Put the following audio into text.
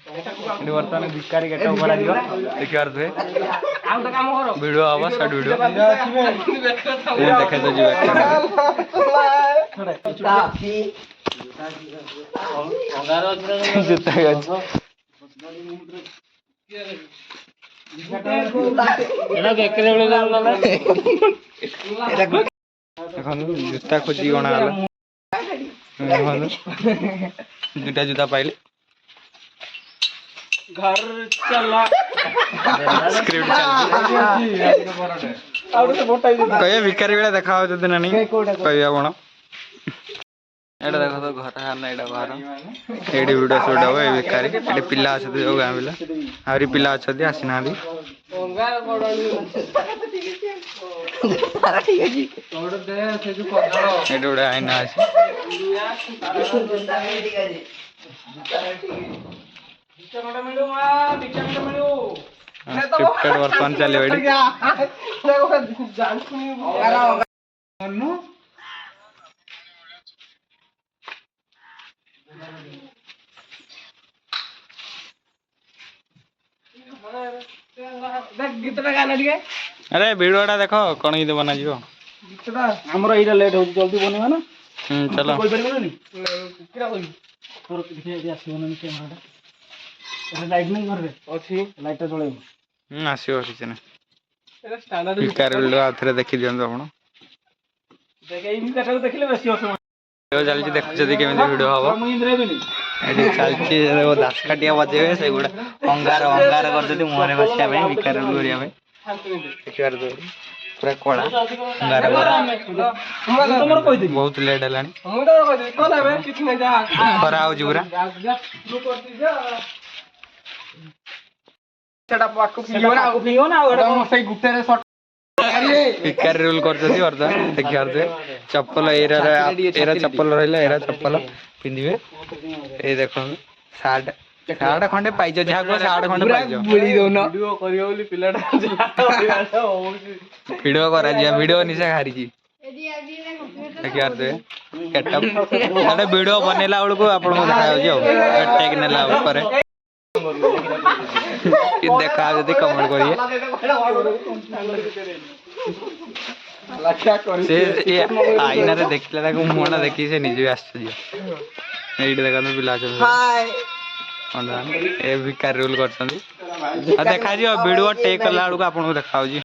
बर्तमान भिकारी गेट बना देखिए वीडियो हम शॉर्ट वीडियो देखे तो जूता जूता खोजी गणा दुटा जूता पाइले घर चला स्क्रिप्ट कहिए भिकारी बेला देखा ना नहीं कह आपण एटा देखो तो घर हार ना एटा घर एडी वीडियो शूट हो भिकारी एडी पिला अच्छे जो गाँ पिला आहरी पिला अच्छा आसीना गोटे आईना अच्छे स्क्रिप्टेड वर्तमान चले अरे वीडियो देख कौन गीत बना हमर एटा लेट हो जल्दी बनेबा ना चलो कोई परिबो नहीं तोर देखि आसी बना कैमराटा लाइट नहीं घर रे अछि लाइट जळेबो आसीओ किछ ना एटा स्टैंडर्ड भिकार वीडियो आथरे देखि दियन आपण देखे इन कटा देखले बेसी असम वीडियो चलची देख जदी केमिति वीडियो हबो हम इंद्रे बेनी एडी चलची वो दास काटिया बजेबे से गुडा अंगार अंगार कर जदी मोरे बसिया भाई भिकार वीडियो भाई देखिबार दो पूरा कोड़ा अंगार तुमर कोइ दे बहुत लेट हलानी हम तो कोइ दे कोन आबे किछ नै जा खरा हो जुरा सेटा पाकु पियो ना ओडा सही गुटे रे शॉट भिकार रोल करछथि अर्धा देखिबार दे चप्पल एरा चप्पल रहला एरा चप्पल पिंदिबे ए देखो साड खंडे पाइजो जहा को साड खंडे पाइजो बुली दोनो वीडियो करियो बोली पिलाटा वीडियो करा जिया वीडियो निसे हारी जी देखियार दे केटअप अरे वीडियो बनेला बळको आपन को देखायो जो टेक नेला ऊपर कि देखा जदी कमेंट करिए से ये आईना रे देखला ताको मोना देखि से निजे आश्चर्य एइड देखा तो पिला छ हाय ए भिकार रोल करछन देखा दियो वीडियो टेक कला बळको आपन को देखाओ जी।